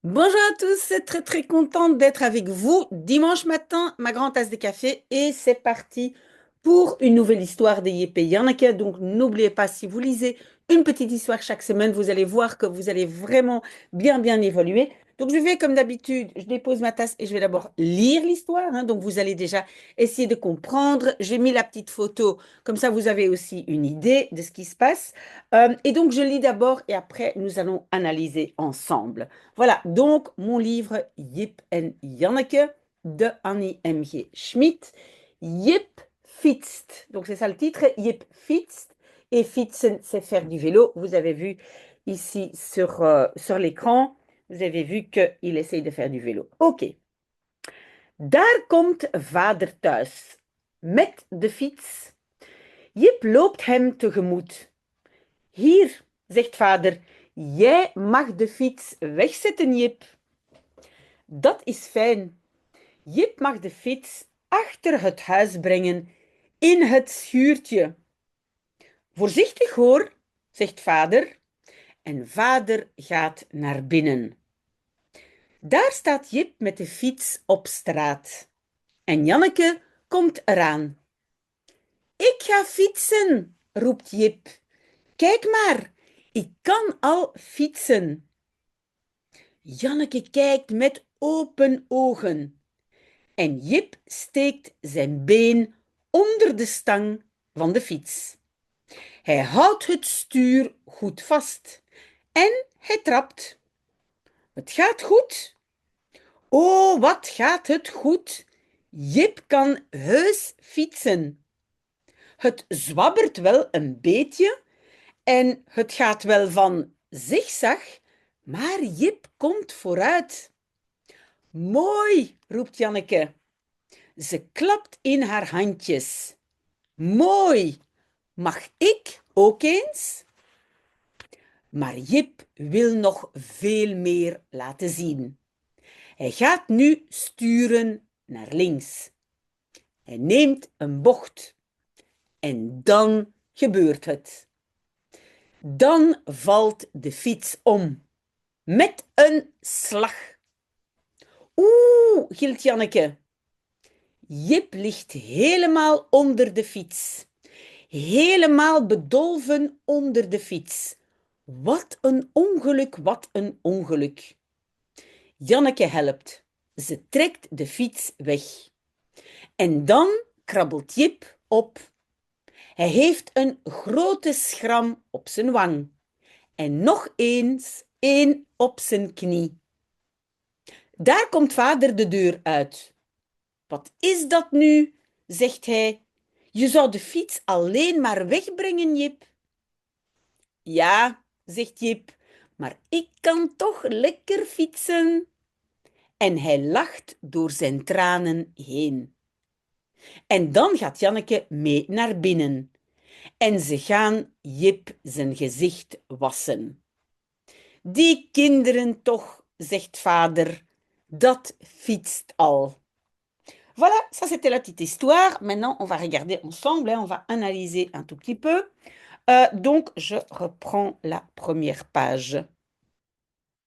Bonjour à tous, c'est très contente d'être avec vous dimanche matin, ma grande tasse de café et c'est parti pour une nouvelle histoire de Yépé Yanaka. Donc n'oubliez pas, si vous lisez une petite histoire chaque semaine, vous allez voir que vous allez vraiment bien évoluer. Donc je vais comme d'habitude, je dépose ma tasse et je vais d'abord lire l'histoire, hein. Donc vous allez déjà essayer de comprendre. J'ai mis la petite photo, comme ça vous avez aussi une idée de ce qui se passe. Et donc je lis d'abord et après nous allons analyser ensemble. Voilà, donc mon livre Jip en Janneke de Annie M.G. Schmid. Jip fietst. Donc c'est ça le titre, Jip fietst. Et fietsen, c'est faire du vélo. Vous avez vu ici sur l'écran, vous avez vu qu'il essaye de faire du vélo. Ok. Daar komt vader thuis met de fiets. Jip loopt hem tegemoet. Hier, zegt vader, jij mag de fiets wegzetten, Jip. Dat is fijn. Jip mag de fiets achter het huis brengen, in het schuurtje. Voorzichtig hoor, zegt vader. En vader gaat naar binnen. Daar staat Jip met de fiets op straat. En Janneke komt eraan. Ik ga fietsen, roept Jip. Kijk maar, ik kan al fietsen. Janneke kijkt met open ogen. En Jip steekt zijn been onder de stang van de fiets. Hij houdt het stuur goed vast en hij trapt. Het gaat goed. Oh, wat gaat het goed. Jip kan heus fietsen. Het zwabbert wel een beetje en het gaat wel van zigzag, maar Jip komt vooruit. Mooi, roept Janneke. Ze klapt in haar handjes. Mooi! Mag ik ook eens? Maar Jip wil nog veel meer laten zien. Hij gaat nu sturen naar links. Hij neemt een bocht. En dan gebeurt het. Dan valt de fiets om. Met een slag. Oeh, gilt Janneke. Jip ligt helemaal onder de fiets. Helemaal bedolven onder de fiets. Wat een ongeluk, wat een ongeluk. Janneke helpt. Ze trekt de fiets weg. En dan krabbelt Jip op. Hij heeft een grote schram op zijn wang. En nog eens één op zijn knie. Daar komt vader de deur uit. Wat is dat nu? Zegt hij. Je zou de fiets alleen maar wegbrengen, Jip. Ja, zegt Jip, maar ik kan toch lekker fietsen. En hij lacht door zijn tranen heen. En dan gaat Janneke mee naar binnen. En ze gaan Jip zijn gezicht wassen. Die kinderen toch, zegt vader, dat fietst al. Voilà, ça c'était la petite histoire. Maintenant, on va regarder ensemble, hein, on va analyser un tout petit peu. Donc, je reprends la première page.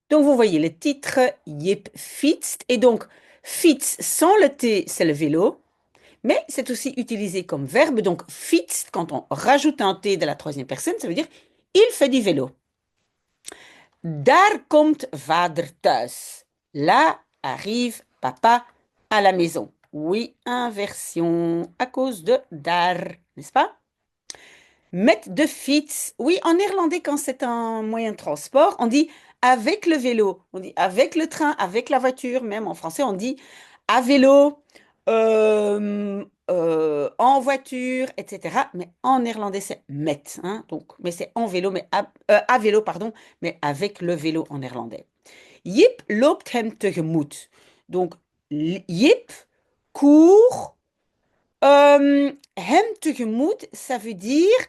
Donc, vous voyez le titre, Jip fietst. Et donc, fiets sans le T, c'est le vélo. Mais c'est aussi utilisé comme verbe. Donc, fietst, quand on rajoute un T de la troisième personne, ça veut dire il fait du vélo. Daar komt vader thuis. Là arrive papa à la maison. Oui, inversion à cause de daar, n'est-ce pas? Met de fiets. Oui, en néerlandais, quand c'est un moyen de transport, on dit avec le vélo. On dit avec le train, avec la voiture. Même en français, on dit à vélo, en voiture, etc. Mais en néerlandais, c'est met, hein, donc, mais c'est en vélo, mais à vélo, pardon, mais avec le vélo en néerlandais. Jip loopt hem tegemoet. Donc, Jip court hem tegemoet, ça veut dire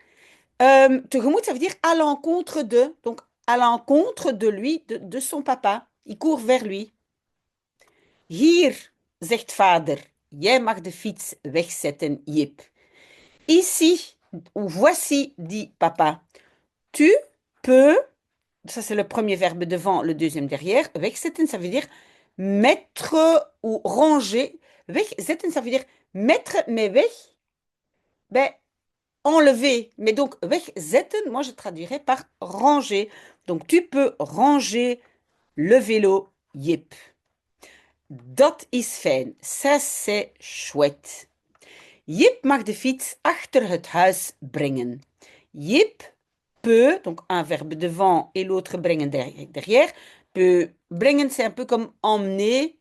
tegemoet, ça veut dire à l'encontre de. Donc, à l'encontre de lui, de son papa. Il court vers lui. Hier, zegt vader, jij mag de fiets wegzetten, Jip. Ici, ou voici, dit papa. Tu peux Ça c'est le premier verbe devant, le deuxième derrière. Wegzetten, ça veut dire mettre ou ranger. Wegzetten, ça veut dire mettre, mais weg, ben, enlever. Mais donc, wegzetten, moi je traduirais par ranger. Donc, tu peux ranger le vélo, Jip. Dat is fijn. Ça, c'est chouette. Jip mag de fiets achter het huis brengen. Jip peut, donc un verbe devant et l'autre brengen derrière. Peut, brengen, c'est un peu comme emmener.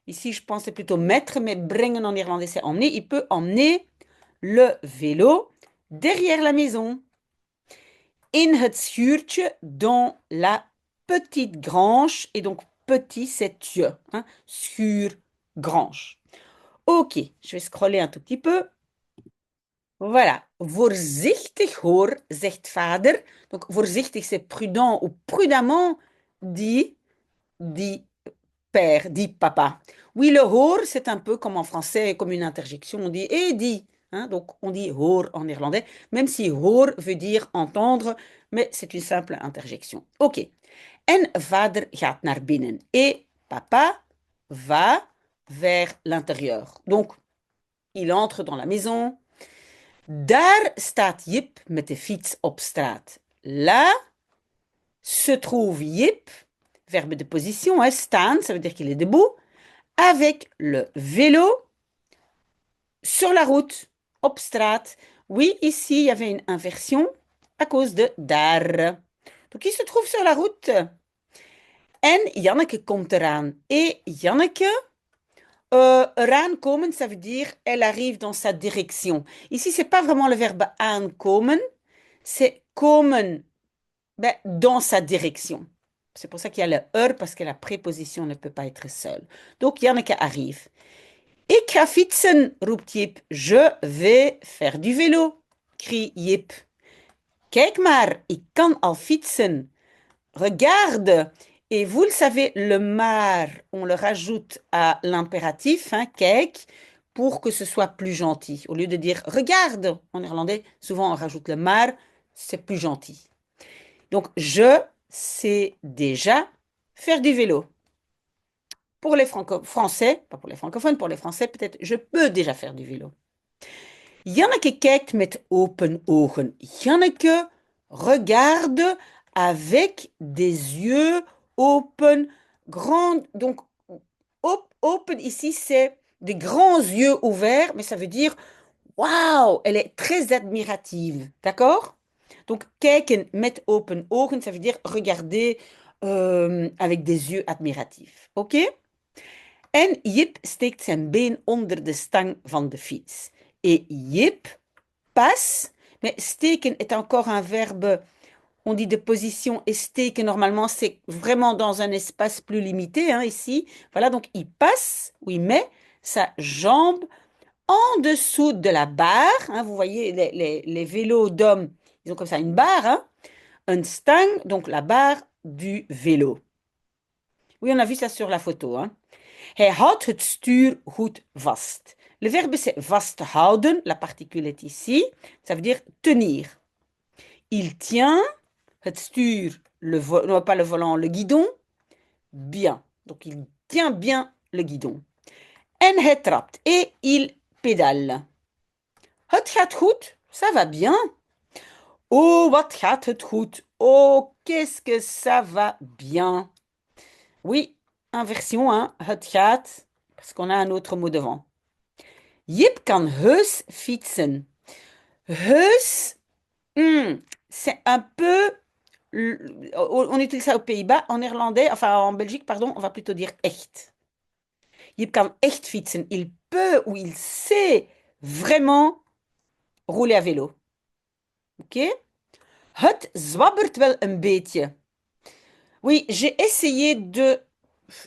Ici, je pense c'est plutôt mettre, mais brengen en néerlandais, c'est emmener. Il peut emmener le vélo derrière la maison. In het schuurtje, dans la petite grange. Et donc, petit, c'est je. Hein? Schuur, grange. Ok, je vais scroller un tout petit peu. Voilà. Voorzichtig hoor, zegt vader. Donc, voorzichtig, c'est prudent ou prudemment, dit père, dit papa. Oui, le hoor, c'est un peu comme en français, comme une interjection. On dit et dit. Hein, donc, on dit hoor en néerlandais, même si hoor veut dire entendre, mais c'est une simple interjection. Ok. En vader gaat naar binnen. Et papa va vers l'intérieur. Donc, il entre dans la maison. Daar staat Jip met de fiets op straat. Là se trouve Jip, verbe de position, hein, staan, ça veut dire qu'il est debout, avec le vélo sur la route, op straat. Oui, ici, il y avait une inversion à cause de daar. Donc, il se trouve sur la route. En Janneke komt eraan. Et Janneke, eraan komen, ça veut dire elle arrive dans sa direction. Ici, c'est pas vraiment le verbe aankomen, c'est komen, ben, dans sa direction. C'est pour ça qu'il y a le er, parce que la préposition ne peut pas être seule. Donc, Janneke arrive. Ik ga fietsen, roept Jip. Je vais faire du vélo, crie Jip. Kijk maar, ik kan al fietsen. Regarde. Et vous le savez, le maar, on le rajoute à l'impératif, hein, kijk, pour que ce soit plus gentil. Au lieu de dire regarde en néerlandais, souvent on rajoute le maar, c'est plus gentil. Donc, je sais déjà faire du vélo. Pour les français, pas pour les francophones, pour les français, peut-être, je peux déjà faire du vélo. Janneke kijkt met open ogen. Janneke regarde avec des yeux open, grands. Donc, open ici, c'est des grands yeux ouverts, mais ça veut dire, waouh, elle est très admirative. D'accord? Donc, kijken met open ogen, ça veut dire regarder avec des yeux admiratifs. OK? En Jip steekt zijn been onder de stang van de fiets. Et Jip passe, mais steken est encore un verbe, on dit de position, et steken, normalement, c'est vraiment dans un espace plus limité, hein, ici. Voilà, donc il passe, ou il met sa jambe en dessous de la barre. Hein, vous voyez, les vélos d'hommes, ils ont comme ça une barre, hein, un stang, donc la barre du vélo. Oui, on a vu ça sur la photo, hein. Hij houdt het stuur goed vast. Le verbe c'est vasthouden, la particule est ici, ça veut dire tenir. Il tient het stuur, non pas le volant, le guidon, bien. Donc il tient bien le guidon. En hij trapt, et il pédale. Het gaat goed, ça va bien. Oh, wat gaat het goed. Oh, qu'est-ce que ça va bien. Oui, inversion, hein, het gaat, parce qu'on a un autre mot devant. Jip kan heus fietsen. Heus, c'est un peu, on utilise ça aux Pays-Bas, en néerlandais, enfin en Belgique, pardon, on va plutôt dire echt. Jip kan echt fietsen. Il peut ou il sait vraiment rouler à vélo. Ok? Het zwabbert wel een beetje. Oui, j'ai essayé de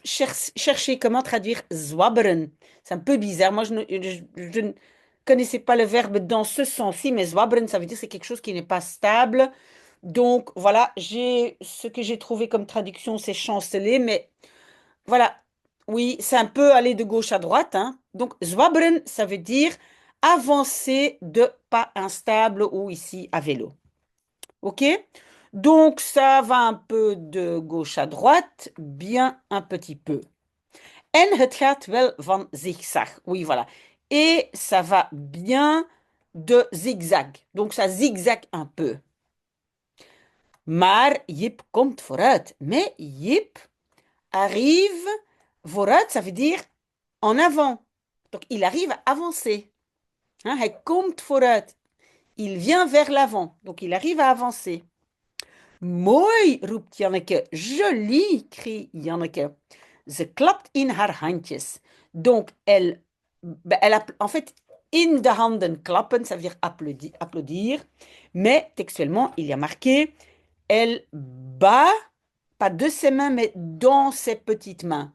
chercher comment traduire zwabberen. C'est un peu bizarre. Moi, je ne connaissais pas le verbe dans ce sens-ci, mais zwabberen, ça veut dire c'est quelque chose qui n'est pas stable. Donc, voilà, ce que j'ai trouvé comme traduction, c'est chanceler, mais voilà, oui, c'est un peu aller de gauche à droite, hein. Donc, zwabberen, ça veut dire avancer de pas instable ou ici à vélo. OK? Donc, ça va un peu de gauche à droite, bien un petit peu. En het gaat wel van zigzag. Oui, voilà. Et ça va bien de zigzag. Donc, ça zigzague un peu. Maar Jip komt vooruit. Mais Jip arrive vooruit, ça veut dire en avant. Donc, il arrive à avancer. Hein, hij komt vooruit. Il vient vers l'avant. Donc, il arrive à avancer. Mooi, roept Janneke. Joli, crie Janneke. Ze klapt in haar handjes. Donc, en fait, in de handen klappen, ça veut dire applaudir. Mais textuellement, il y a marqué, elle bat, pas de ses mains, mais dans ses petites mains.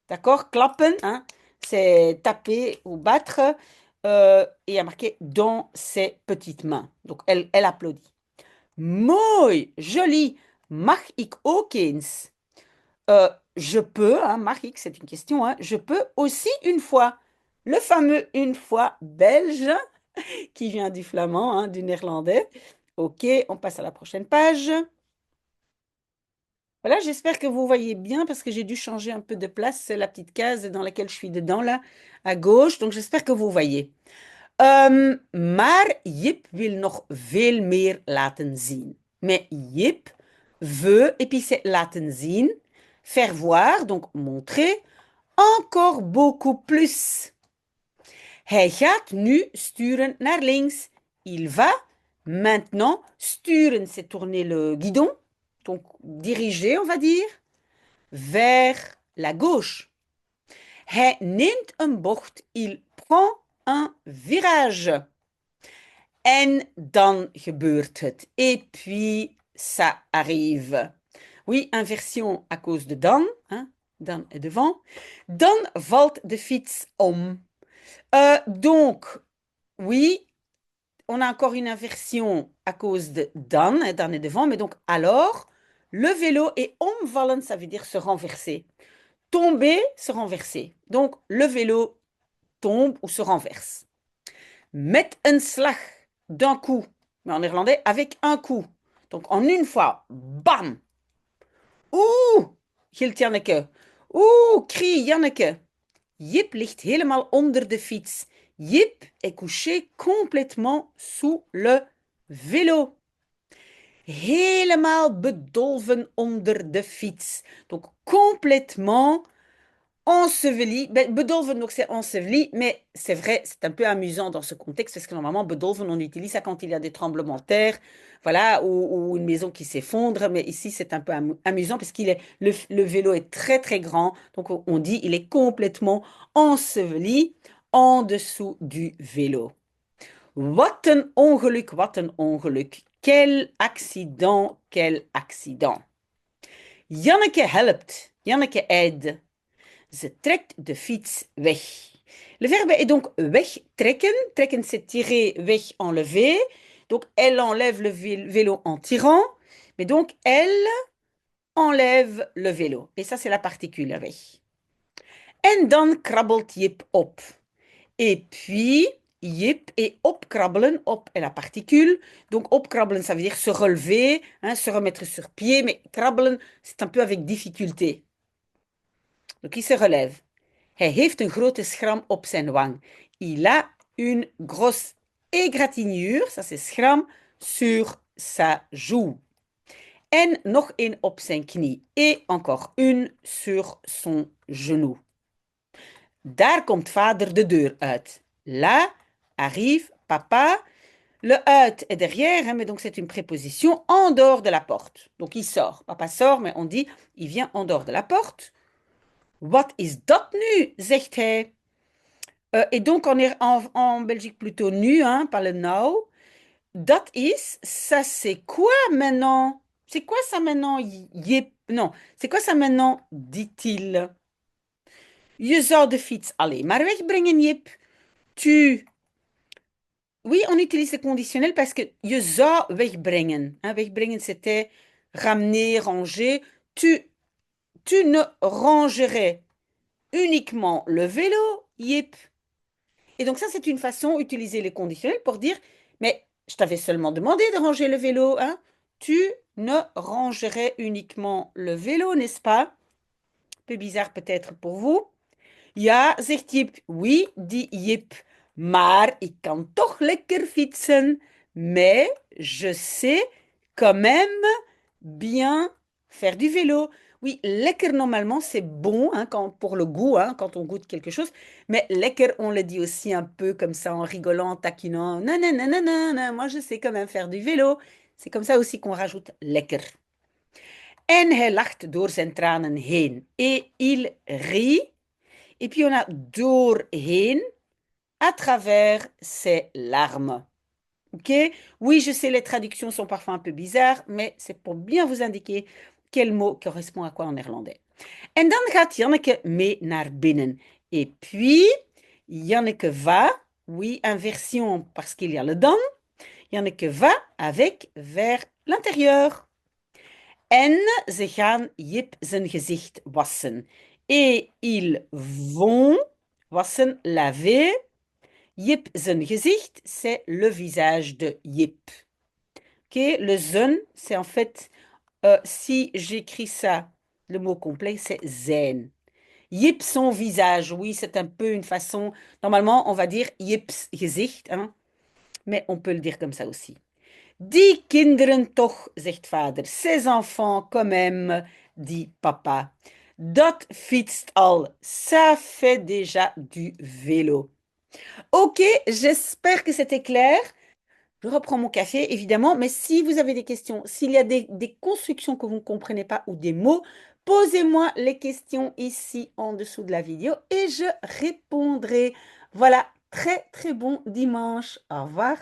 D'accord? Klappen, hein, c'est taper ou battre. Et il y a marqué dans ses petites mains. Donc, elle applaudit. Mooi, joli. Mag ik ook eens? Je peux, hein, mag ik, c'est une question, hein, je peux aussi une fois. Le fameux une fois belge qui vient du flamand, hein, du néerlandais. Ok, on passe à la prochaine page. Voilà, j'espère que vous voyez bien parce que j'ai dû changer un peu de place. C'est la petite case dans laquelle je suis dedans, là, à gauche. Donc, j'espère que vous voyez. Maar Jip wil nog veel meer laten zien. Mais Jip veut, et puis c'est laten zien, faire voir, donc montrer, encore beaucoup plus. Hij gaat nu sturen naar links. Il va maintenant sturen, c'est tourner le guidon, donc diriger, on va dire, vers la gauche. Hij neemt een bocht, il prend un virage. En dan gebeurt het. Et puis, ça arrive. Oui, inversion à cause de dan. Hein? Dan est devant. Dan valt de fiets om. Donc, oui, on a encore une inversion à cause de dan. Hein, dan est devant. Mais donc, alors, le vélo est omvallen, ça veut dire se renverser. Tomber, se renverser. Donc, le vélo tombe ou se renverse. Met een slag, d'un coup. Mais en néerlandais, avec un coup. Donc en une fois, bam. Oeh, gilt Janneke. Oeh, crie Janneke. Jip ligt helemaal onder de fiets. Jip est couché complètement sous le vélo. Helemaal bedolven onder de fiets. Donc complètement enseveli, ben, bedolven, donc c'est enseveli, mais c'est vrai, c'est un peu amusant dans ce contexte parce que normalement, bedolven, on utilise ça quand il y a des tremblements de terre, voilà, ou une maison qui s'effondre, mais ici, c'est un peu amusant parce le vélo est très, très grand, donc on dit il est complètement enseveli en dessous du vélo. Wat een ongeluk, wat een ongeluk. Quel accident, quel accident. Janneke helpt, Janneke aide. Ze trekt de fiets weg. Le verbe est donc wegtrekken. Trekken, c'est tirer, weg, enlever. Donc, elle enlève le vélo en tirant. Mais donc, elle enlève le vélo. Et ça, c'est la particule weg. En dan krabbelt Jip op. Et puis, Jip et opkrabbelen. Op est la particule. Donc, opkrabbelen, ça veut dire se relever, hein, se remettre sur pied. Mais krabbelen, c'est un peu avec difficulté. Donc, il se relève. Hij heeft een grote schram op zijn wang. Il a une grosse égratignure, ça c'est schram, sur sa joue. En nog een op zijn knie. Et encore une sur son genou. Daar komt vader de deur uit. Là arrive papa. Le uit est derrière, hein, mais donc c'est une préposition en dehors de la porte. Donc il sort. Papa sort, mais on dit il vient en dehors de la porte. Wat is dat nu? Zegt hij. Et donc en Belgique plutôt nu, hein, pas le now. Dat is, ça c'est quoi maintenant? C'est quoi ça maintenant? Yep. Non, c'est quoi ça maintenant? Dit-il. Je zou de fiets alleen maar wegbrengen, Jip. Tu. Oui, on utilise le conditionnel parce que je zou wegbrengen. Hein, wegbrengen, c'était ramener, ranger. Tu ne rangerais uniquement le vélo, Jip. Et donc ça, c'est une façon d'utiliser les conditionnels pour dire, mais je t'avais seulement demandé de ranger le vélo, hein? Tu ne rangerait uniquement le vélo, n'est-ce pas? Un peu bizarre peut-être pour vous. Ja, zegt Jip. Oui, dit Jip. Maar ik kan toch lekker fietsen. Mais je sais quand même bien faire du vélo. Oui, lekker normalement c'est bon hein, pour le goût, hein, quand on goûte quelque chose. Mais lekker, on le dit aussi un peu comme ça en rigolant, en taquinant. Non, non, non, non, non, non, moi je sais quand même faire du vélo. C'est comme ça aussi qu'on rajoute lekker. En hij lacht door zijn tranen heen. Et il rit. Et puis on a doorheen à travers ses larmes. Ok? Oui, je sais, les traductions sont parfois un peu bizarres, mais c'est pour bien vous indiquer quel mot correspond à quoi en néerlandais. En dan gaat Janneke mee naar binnen. Et puis, Janneke va, oui, inversion parce qu'il y a le dan. Janneke va avec vers l'intérieur. En ze gaan Jip zijn gezicht wassen. Et ils vont wassen, laver. Jip zijn gezicht, c'est le visage de Jip. Ok, le zijn, c'est en fait, si j'écris ça, le mot complet, c'est zijn. Jip son visage, oui, c'est un peu une façon. Normalement, on va dire Jips gezicht, hein, mais on peut le dire comme ça aussi. Die kinderen toch, zegt vader. Ces enfants quand même, dit papa. Dat fietst al. Ça fait déjà du vélo. Ok, j'espère que c'était clair. Je reprends mon café, évidemment, mais si vous avez des questions, s'il y a des constructions que vous ne comprenez pas ou des mots, posez-moi les questions ici en dessous de la vidéo et je répondrai. Voilà, très très bon dimanche. Au revoir.